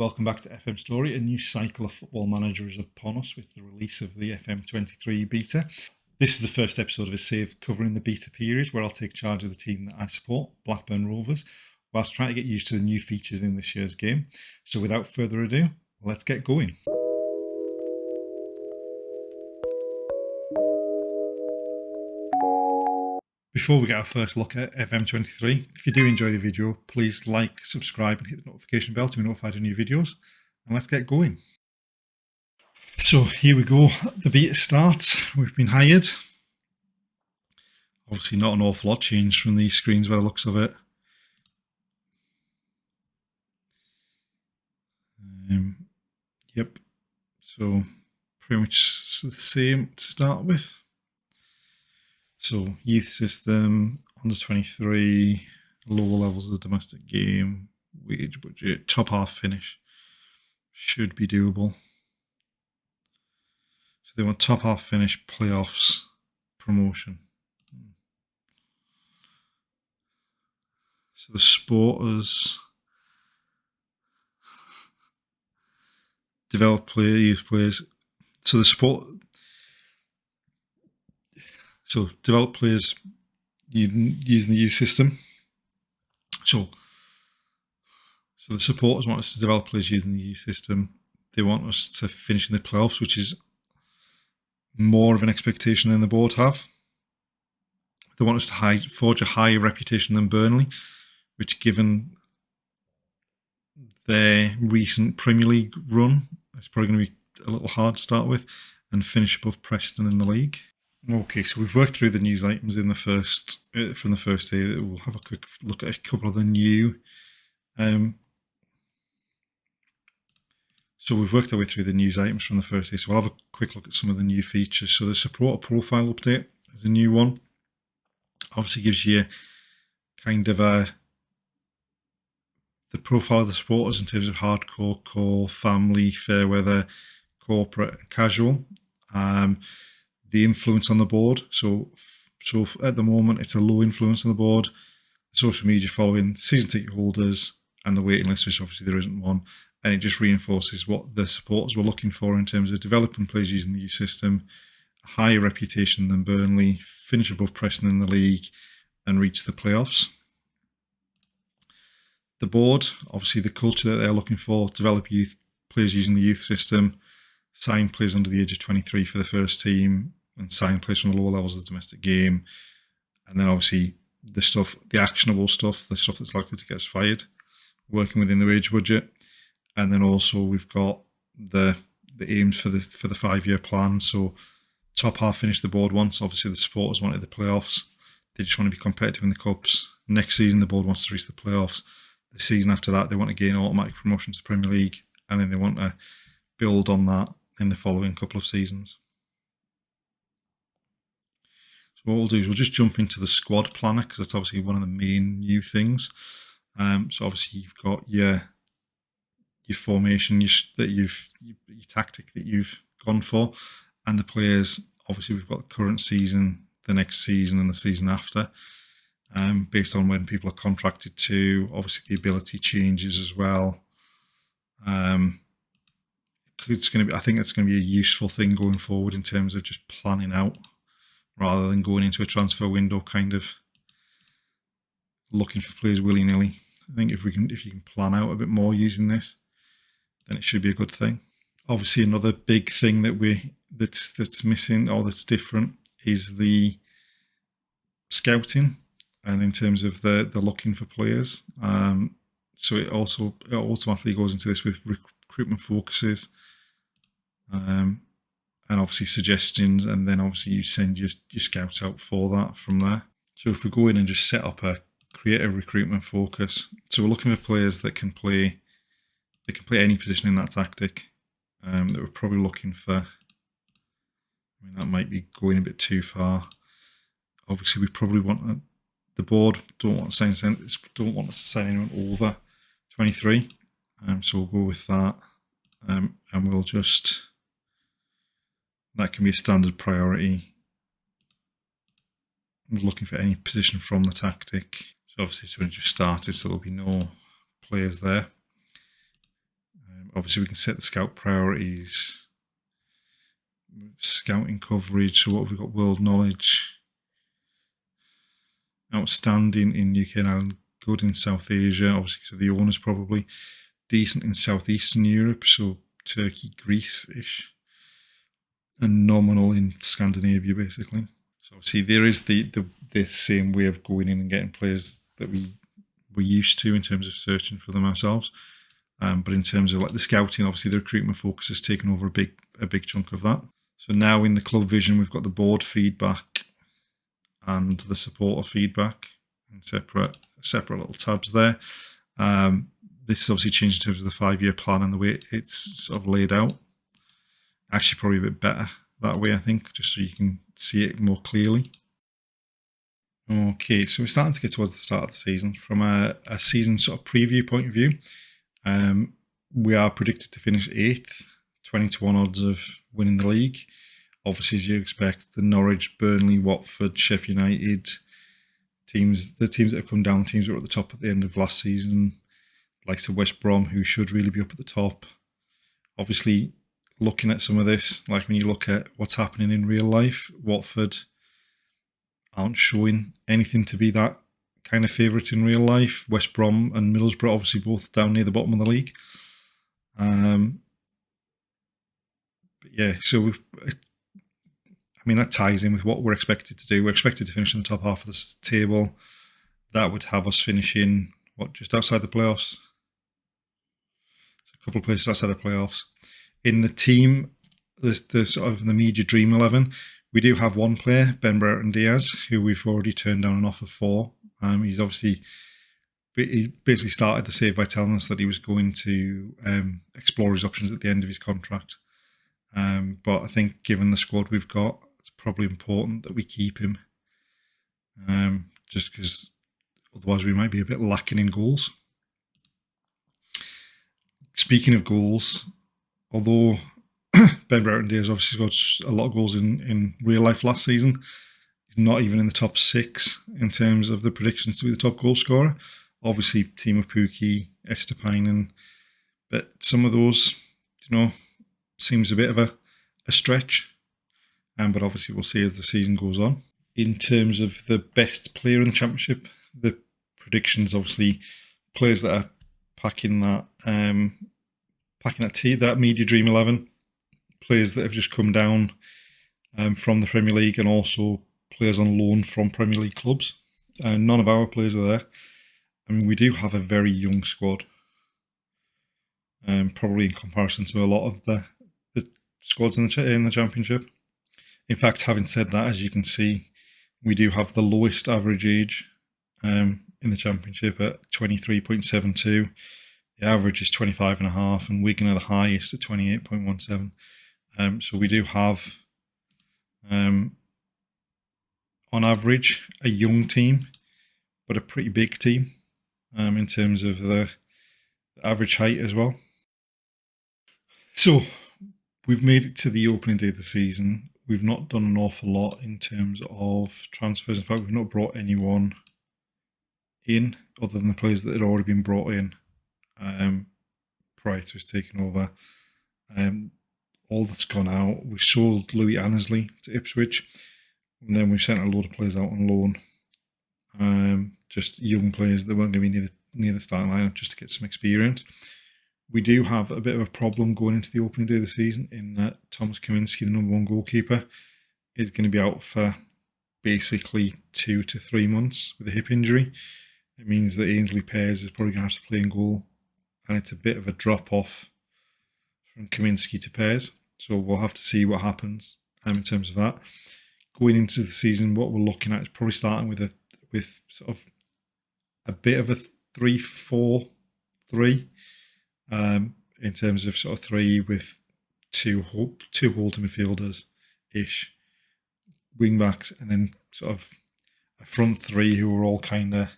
Welcome back to FM Story. A new cycle of Football Manager is upon us with the release of the FM23 beta. This is the first episode of a save covering the beta period where I'll take charge of the team that I support, Blackburn Rovers, whilst trying to get used to the new features in this year's game. So without further ado, let's get going. Before we get our first look at FM23, if you do enjoy the video, please like, subscribe and hit the notification bell to be notified of new videos. And let's get going. So here we go, the beta starts. We've been hired. Obviously not an awful lot changed from these screens by the looks of it. Yep, so pretty much the same to start with. So youth system, under 23, lower levels of the domestic game, wage budget, top half finish should be doable. So they want top half finish, playoffs, promotion. So the supporters, develop player, youth players. So the support. So develop players using the youth system. So the supporters want us to develop players using the youth system. They want us to finish in the playoffs, which is more of an expectation than the board have. They want us to forge a higher reputation than Burnley, which, given their recent Premier League run, it's probably going to be a little hard to start with, and finish above Preston in the league. Okay, so we've worked through the news items in the first from the first day. We'll have a quick look at a couple of the new. So we've worked our way through the news items from the first day. So we'll have a quick look at some of the new features. So the supporter profile update is a new one. Obviously gives you kind of the profile of the supporters in terms of hardcore, core, family, fair weather, corporate, and casual. The influence on the board. So at the moment, it's a low influence on the board. The social media following, season ticket holders, and the waiting list, which obviously there isn't one. And it just reinforces what the supporters were looking for in terms of developing players using the youth system, a higher reputation than Burnley, finish above Preston in the league, and reach the playoffs. The board, obviously the culture that they're looking for, develop youth players using the youth system, sign players under the age of 23 for the first team, and sign players from the lower levels of the domestic game. And then obviously the actionable stuff, the stuff that's likely to get us fired, working within the wage budget. And then also we've got the aims for the 5-year plan. So top half finish the board once. Obviously the supporters wanted the playoffs. They just want to be competitive in the cups. Next season the board wants to reach the playoffs. The season after that they want to gain automatic promotion to the Premier League, and then they want to build on that in the following couple of seasons. So what we'll do is we'll just jump into the squad planner, because that's obviously one of the main new things. So obviously you've got your formation, your tactic that you've gone for, and the players. Obviously we've got the current season, the next season, and the season after, based on when people are contracted to. Obviously the ability changes as well. It's going to be, I think it's going to be a useful thing going forward in terms of just planning out, rather than going into a transfer window kind of looking for players willy-nilly. I think if you can plan out a bit more using this, then it should be a good thing. Obviously another big thing that's missing or that's different is the scouting, and in terms of the looking for players. So it automatically goes into this with recruitment focuses, and obviously suggestions, and then obviously you send your scouts out for that from there. So if we go in and just set up create a recruitment focus, so we're looking for players that can play any position in that tactic. That we're probably looking for. I mean, that might be going a bit too far. Obviously we probably want the board don't want us to sign anyone over 23. So we'll go with that, and we'll just. That can be a standard priority. I'm looking for any position from the tactic. So obviously it's only just started, so there'll be no players there. Obviously, we can set the scout priorities, scouting coverage. So what have we got? World knowledge, outstanding in UK and Ireland, good in South Asia, obviously because of the owners probably, decent in Southeastern Europe, so Turkey, Greece-ish, and nominal in Scandinavia, basically. So obviously there is the same way of going in and getting players that we're used to in terms of searching for them ourselves. But in terms of like the scouting, obviously the recruitment focus has taken over a big chunk of that. So now in the club vision, we've got the board feedback and the supporter feedback in separate little tabs there. This is obviously changed in terms of the 5-year plan and the way it's sort of laid out. Actually, probably a bit better that way, I think, just so you can see it more clearly. Okay, so we're starting to get towards the start of the season. From a season sort of preview point of view, we are predicted to finish 8th, 20-1 odds of winning the league. Obviously, as you expect, the Norwich, Burnley, Watford, Sheffield United teams, the teams that have come down, teams that were at the top at the end of last season, like the West Brom, who should really be up at the top. Obviously, looking at some of this, like when you look at what's happening in real life, Watford aren't showing anything to be that kind of favourites in real life. West Brom and Middlesbrough obviously both down near the bottom of the league. But yeah, so that ties in with what we're expected to do. We're expected to finish in the top half of the table. That would have us finishing, just outside the playoffs? A couple of places outside the playoffs. In the team, the sort of the media dream 11, we do have one player, Ben Brereton-Diaz, who we've already turned down an offer for. He basically started the save by telling us that he was going to explore his options at the end of his contract. But I think given the squad we've got, it's probably important that we keep him, just because otherwise we might be a bit lacking in goals. Speaking of goals, although Ben Brereton-Diaz obviously got a lot of goals in real life last season, he's not even in the top 6 in terms of the predictions to be the top goal scorer. Obviously, Timo Pukki, Estepinen, but some of those, seems a bit of a stretch. But obviously, we'll see as the season goes on. In terms of the best player in the championship, the predictions, obviously, players that are packing that media dream 11, players that have just come down from the Premier League, and also players on loan from Premier League clubs. None of our players are there. I mean, we do have a very young squad, probably in comparison to a lot of the squads in the Championship. In fact, having said that, as you can see, we do have the lowest average age in the Championship at 23.72. The average is 25.5, and Wigan are the highest at 28.17. So we do have, on average, a young team, but a pretty big team in terms of the average height as well. So we've made it to the opening day of the season. We've not done an awful lot in terms of transfers. In fact, we've not brought anyone in other than the players that had already been brought in prior to us taking over. All that's gone out. We sold Louis Annesley to Ipswich, and then we've sent a load of players out on loan. Just young players that weren't going to be near the starting lineup just to get some experience. We do have a bit of a problem going into the opening day of the season in that Thomas Kaminski, the number 1 goalkeeper, is going to be out for basically 2 to 3 months with a hip injury. It means that Ainsley Pears is probably going to have to play in goal, and it's a bit of a drop-off from Kaminski to Pears. So we'll have to see what happens in terms of that. Going into the season, what we're looking at is probably starting with sort of a bit of a 3-4-3 in terms of sort of 3 with two holding midfielders ish, wing backs, and then sort of a front 3 who are all kind of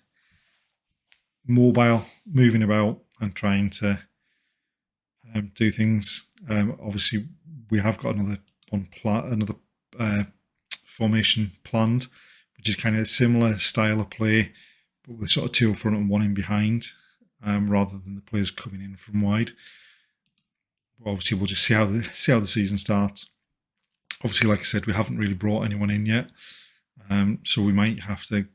mobile, moving about and trying to do things. Obviously, we have got another formation planned, which is kind of a similar style of play, but with sort of 2 up front and 1 in behind, rather than the players coming in from wide. But obviously, we'll just see how the season starts. Obviously, like I said, we haven't really brought anyone in yet, so we might have to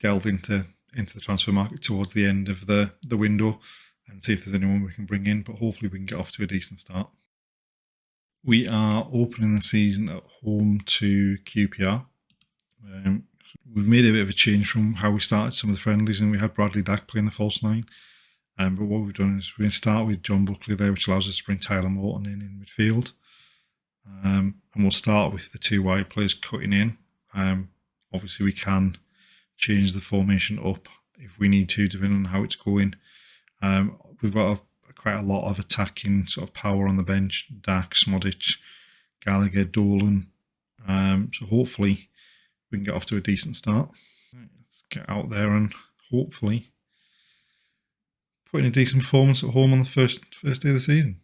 delve into the transfer market towards the end of the window and see if there's anyone we can bring in. But hopefully, we can get off to a decent start. We are opening the season at home to QPR. We've made a bit of a change from how we started some of the friendlies, and we had Bradley Dack playing the false nine. But what we've done is we're going to start with John Buckley there, which allows us to bring Tyler Morton in midfield. And we'll start with the two wide players cutting in. Obviously, we can change the formation up if we need to, depending on how it's going. We've got quite a lot of attacking sort of power on the bench. Dack, Smodic, Gallagher, Dolan. So hopefully we can get off to a decent start. Let's get out there and hopefully put in a decent performance at home on the first day of the season.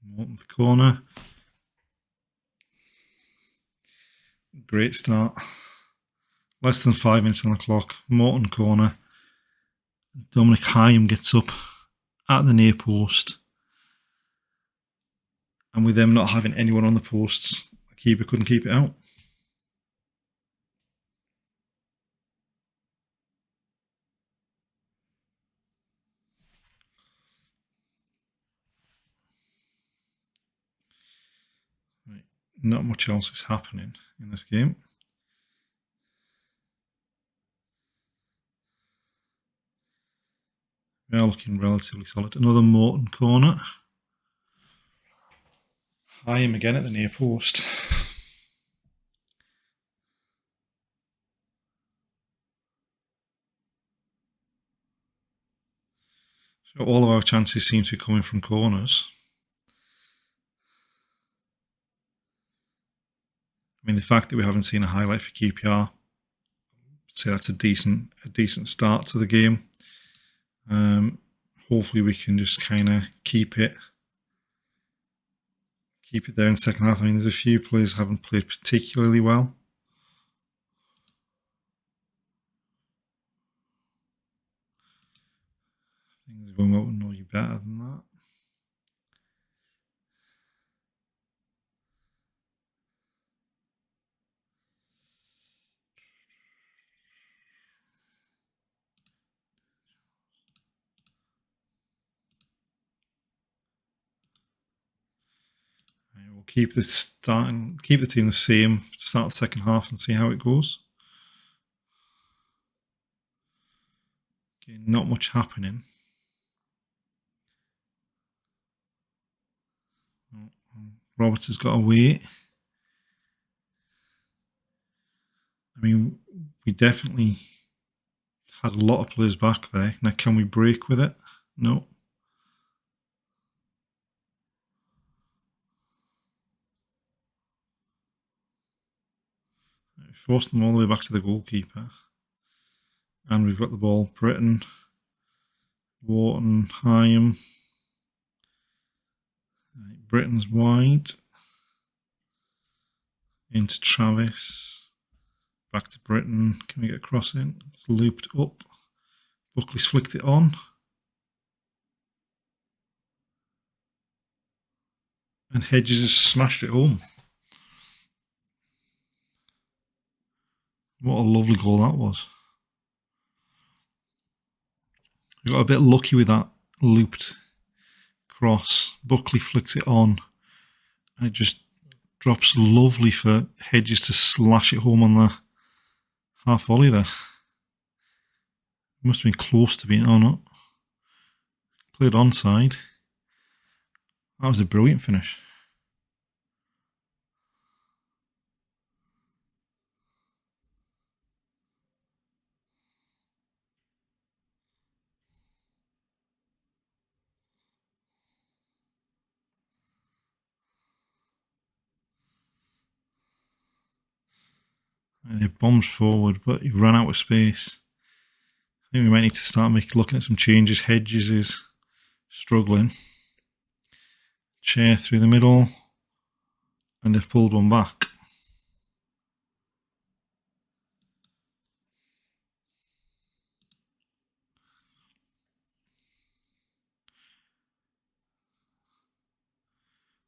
Morton for corner. Great start. Less than 5 minutes on the clock. Morton corner. Dominic Hyam gets up at the near post. And with them not having anyone on the posts, the keeper couldn't keep it out. Right. Not much else is happening in this game. We are looking relatively solid. Another Morton corner. Hyam again at the near post. So all of our chances seem to be coming from corners. I mean, the fact that we haven't seen a highlight for QPR, I'd say that's a decent start to the game. Hopefully we can just kind of keep it there in the second half. I mean, there's a few players who haven't played particularly well. Things are going well, know you better than that. We'll keep the team the same to start the second half and see how it goes. Okay, not much happening. Roberts has got to wait. I mean, we definitely had a lot of players back there. Now, can we break with it? No. Force them all the way back to the goalkeeper. And we've got the ball. Britton, Wharton, Hyam. Britton's wide. Into Travis. Back to Britton. Can we get a cross in? It's looped up. Buckley's flicked it on. And Hedges has smashed it home. What a lovely goal that was. We got a bit lucky with that looped cross. Buckley flicks it on. And it just drops lovely for Hedges to slash it home on the half volley there. Must have been close to being, oh no. Played onside. That was a brilliant finish. And he bombs forward, but he ran out of space. I think we might need to start looking at some changes. Hedges is struggling. Chair through the middle. And they've pulled one back.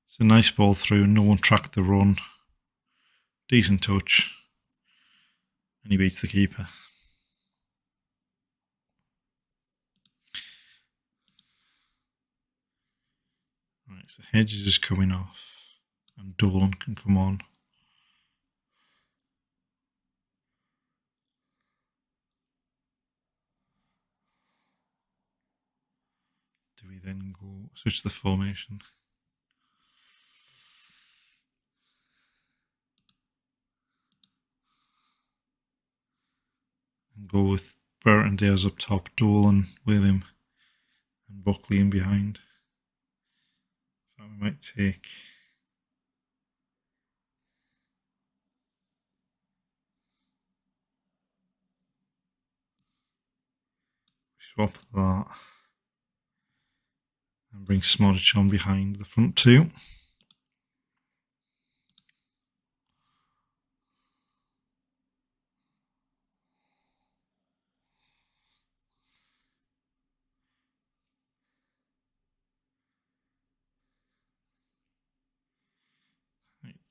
It's a nice ball through. No one tracked the run. Decent touch. And he beats the keeper. Right, so Hedges is coming off. And Dolan can come on. Do we then go switch the formation? And go with Burton Dares up top, Dolan with him, and Buckley in behind. So we might take swap that and bring Smodic on behind the front two.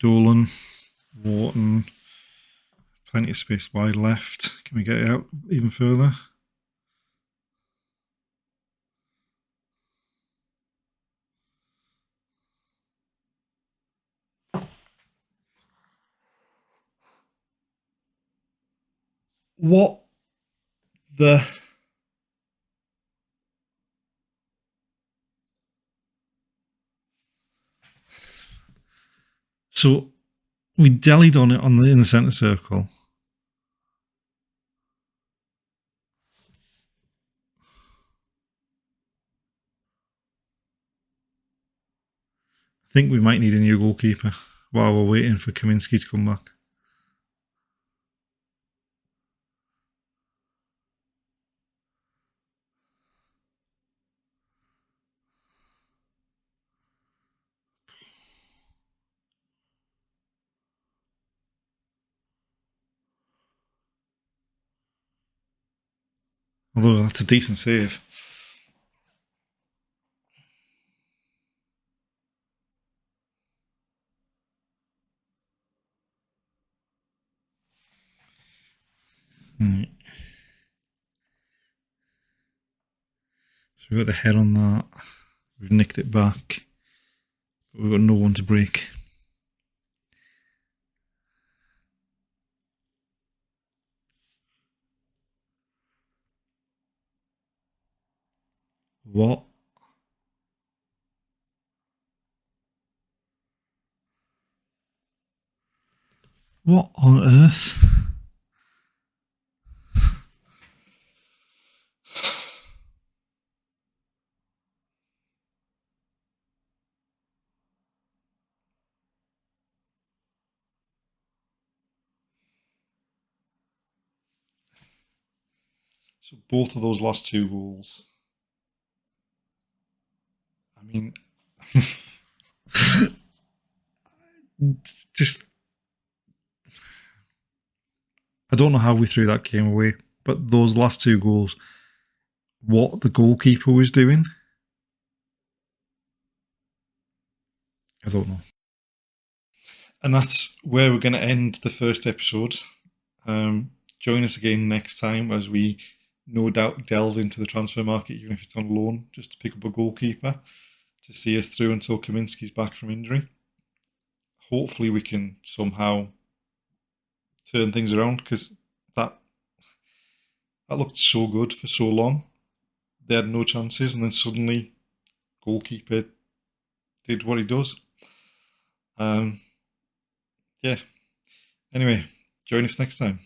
Dolan, Wharton, plenty of space wide left. Can we get it out even further? What the... So we dallied on it in the centre circle. I think we might need a new goalkeeper while we're waiting for Kaminski to come back. Although that's a decent save. Right. So we've got the head on that. We've nicked it back. But we've got no one to break. What? What on earth? So both of those last two goals. I mean, just... I don't know how we threw that game away, but those last two goals, what the goalkeeper was doing, I don't know. And that's where we're going to end the first episode. Join us again next time as we no doubt delve into the transfer market, even if it's on loan, just to pick up a goalkeeper to see us through until Kaminski's back from injury. Hopefully we can somehow turn things around, because that looked so good for so long. They had no chances, and then suddenly goalkeeper did what he does. Yeah. Anyway, join us next time.